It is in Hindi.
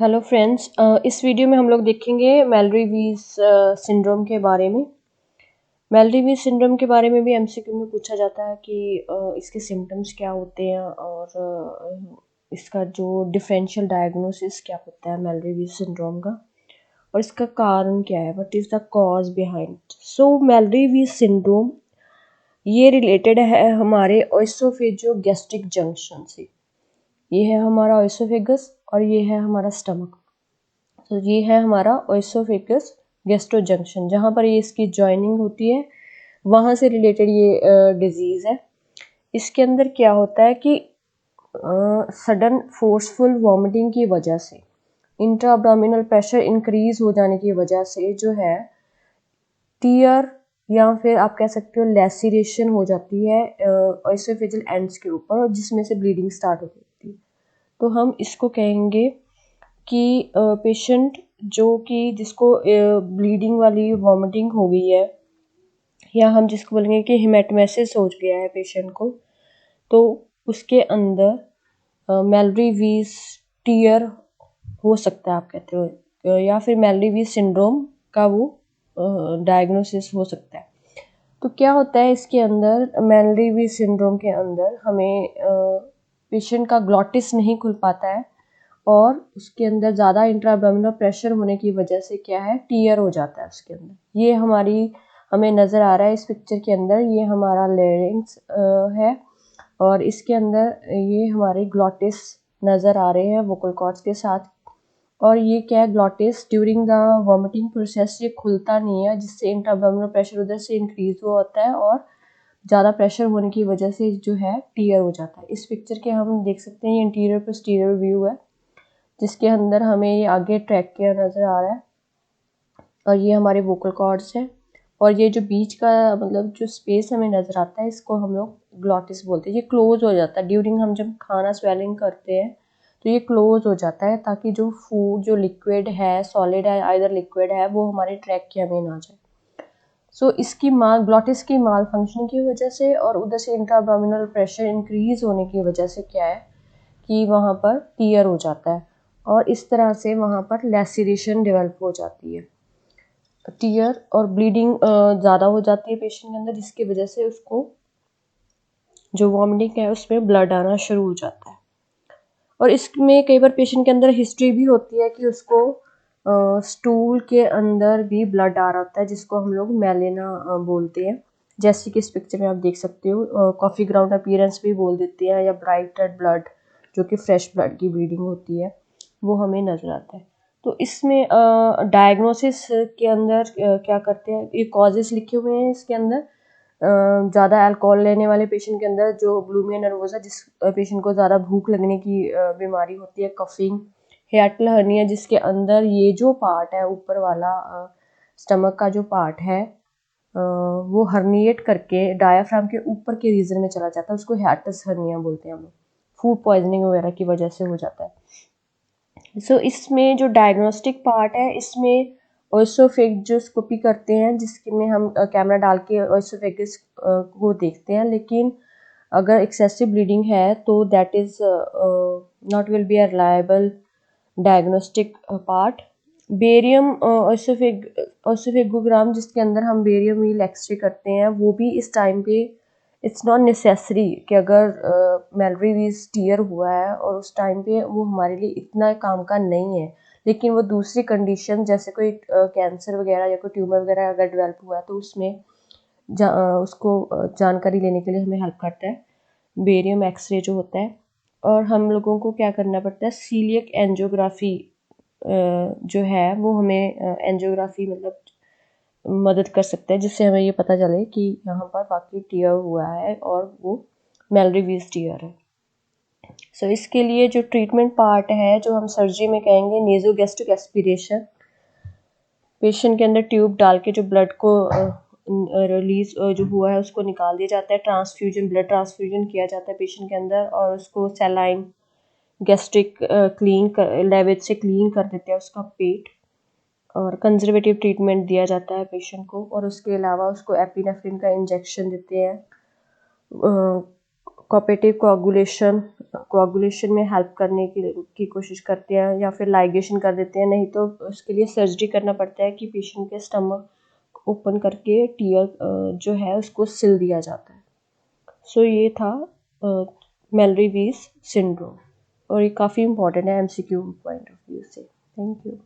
हेलो फ्रेंड्स, इस वीडियो में हम लोग देखेंगे मैलरी-वीज़ सिंड्रोम के बारे में। मैलरी-वीज़ सिंड्रोम के बारे में भी एमसीक्यू में पूछा जाता है कि इसके सिम्टम्स क्या होते हैं और इसका जो डिफरेंशियल डायग्नोसिस क्या होता है मैलरी-वीज़ सिंड्रोम का और इसका कारण क्या है, what is the cause behind. So Malory-Vs syndrome ये रिलेटेड है हमारे ओएसोफेजियो-गैस्ट्रिक जंक्शन से। ये है हमारा ओएसोफेगस और ये है हमारा स्टमक। तो ये है हमारा ओएसोफेगस गैस्ट्रो जंक्शन, जहाँ पर ये इसकी जॉइनिंग होती है, वहाँ से रिलेटेड ये डिजीज़ है। इसके अंदर क्या होता है कि सडन फोर्सफुल वॉमिटिंग की वजह से, इंट्रा अब्डोमिनल प्रेशर इंक्रीज हो जाने की वजह से जो है टीयर या फिर आप कह सकते हो लैसिरेशन हो जाती है ओएसोफेजियल एंड्स के ऊपर, और जिसमें से ब्लीडिंग स्टार्ट हो जाती है। तो हम इसको कहेंगे कि पेशेंट जो कि जिसको ब्लीडिंग वाली वॉमिटिंग हो गई है, या हम जिसको बोलेंगे कि हेमेटोमेसिस हो गया है पेशेंट को, तो उसके अंदर मैलरी-वीज़ टीयर हो सकता है, आप कहते हो, या फिर मैलरी-वीज़ सिंड्रोम का वो डायग्नोसिस हो सकता है। तो क्या होता है इसके अंदर, मैलरी-वीज़ सिंड्रोम के अंदर हमें पेशेंट का ग्लॉटिस नहीं खुल पाता है और उसके अंदर ज़्यादा इंट्रा एब्डोमिनल प्रेशर होने की वजह से क्या है, टीयर हो जाता है उसके अंदर। ये हमें नज़र आ रहा है इस पिक्चर के अंदर, ये हमारा लेरिंक्स है और इसके अंदर ये हमारे ग्लॉटिस नज़र आ रहे हैं वोकल कॉर्ड्स के साथ। और ये क्या है, glottis during the vomiting process ये खुलता नहीं है, जिससे इंट्रा एब्डोमिनल प्रेशर उधर से इंक्रीज हुआ होता है और ज़्यादा प्रेशर होने की वजह से जो है टीयर हो जाता है। इस पिक्चर के हम देख सकते हैं ये इंटीरियर पोस्टीरियर व्यू है, जिसके अंदर हमें ये आगे ट्रैकिया नज़र आ रहा है और ये हमारे वोकल कॉर्ड्स हैं, और ये जो बीच का मतलब जो स्पेस हमें नज़र आता है, इसको हम लोग ग्लॉटिस बोलते हैं। ये क्लोज हो जाता है ड्यूरिंग हम जब खाना स्वेलिंग करते हैं, तो ये क्लोज हो जाता है ताकि जो फूड जो लिक्विड है, सॉलिड है, आइदर लिक्विड है, वो हमारे ट्रैकिया में ना जाए। सो इसकी ग्लॉटिस की माल फंक्शनिंग की वजह से और उधर से इंट्रा एब्डोमिनल प्रेशर इंक्रीज होने की वजह से क्या है कि वहाँ पर टीयर हो जाता है और इस तरह से वहाँ पर लैसिरेशन डेवलप हो जाती है, टीयर और ब्लीडिंग ज़्यादा हो जाती है पेशेंट के अंदर, जिसकी वजह से उसको जो वॉमिटिंग है उसमें ब्लड आना शुरू हो जाता है। और इसमें कई बार पेशेंट के अंदर हिस्ट्री भी होती है कि उसको स्टूल के अंदर भी ब्लड आ रहा होता है, जिसको हम लोग मेलिना बोलते हैं। जैसे कि इस पिक्चर में आप देख सकते हो, कॉफ़ी ग्राउंड अपीयरेंस भी बोल देते हैं, या ब्राइट रेड ब्लड जो कि फ्रेश ब्लड की ब्लीडिंग होती है, वो हमें नज़र आता है। तो इसमें डायग्नोसिस के अंदर क्या करते हैं, ये कॉजेस लिखे हुए हैं इसके अंदर। ज़्यादा अल्कोहल लेने वाले पेशेंट के अंदर जो बुलिमिया नर्वोसा, जिस पेशेंट को ज़्यादा भूख लगने की बीमारी होती है, कफिंग, हियाटल हर्निया, जिसके अंदर ये जो पार्ट है ऊपर वाला स्टमक का जो पार्ट है वो हर्निएट करके डायाफ्राम के ऊपर के रीजन में चला जाता है, उसको हियाटस हर्निया बोलते हैं हम लोग। फूड पॉइजनिंग वगैरह की वजह से हो जाता है। सो इसमें जो डायग्नोस्टिक पार्ट है, इसमें ओएसोफेजियोस्कोपी करते हैं, जिसमें हम कैमरा डाल के ओएसोफेगस को देखते हैं। लेकिन अगर एक्सेसिव ब्लीडिंग है तो that is not will be a reliable diagnostic part. Barium oesophagogram, जिसके अंदर हम बेरियम व्हील एक्सरे करते हैं, वो भी इस टाइम पे इट्स नॉट नेसेसरी कि अगर मैलरी-वीज़ टीयर हुआ है और उस टाइम पे वो हमारे लिए इतना काम का नहीं है। लेकिन वो दूसरी कंडीशन जैसे कोई कैंसर वगैरह या कोई ट्यूमर वगैरह अगर डेवलप हुआ है, तो उसमें उसको जानकारी लेने के लिए हमें हेल्प करता है बेरियम एक्सरे जो होता है। और हम लोगों को क्या करना पड़ता है, सीलियक एंजियोग्राफी जो है वो हमें एंजियोग्राफी मतलब मदद कर सकता है, जिससे हमें ये पता चले कि यहाँ पर वाकई टीयर हुआ है और वो मैलरी-वीज़ टीयर है। सो इसके लिए जो ट्रीटमेंट पार्ट है, जो हम सर्जरी में कहेंगे नेज़ोगैस्ट्रिक एस्पिरेशन, पेशेंट के अंदर ट्यूब डाल के जो ब्लड को रिलीज जो हुआ है उसको निकाल दिया जाता है। ट्रांसफ्यूजन, ब्लड ट्रांसफ्यूजन किया जाता है पेशेंट के अंदर, और उसको सैलाइन गैस्ट्रिक लेवेज से क्लीन कर देते हैं उसका पेट, और कंजर्वेटिव ट्रीटमेंट दिया जाता है पेशेंट को। और उसके अलावा उसको एपिनेफ्रिन का इंजेक्शन देते हैं कोऑपरेटिव कोआगुलेशन में हेल्प करने की कोशिश करते हैं, या फिर लाइगेशन कर देते हैं। नहीं तो उसके लिए सर्जरी करना पड़ता है कि पेशेंट के स्टमक ओपन करके टीयर जो है उसको सिल दिया जाता है। सो ये था मेलरी वीज सिंड्रोम, और ये काफ़ी इंपॉर्टेंट है एमसीक्यू पॉइंट ऑफ व्यू से। Thank you.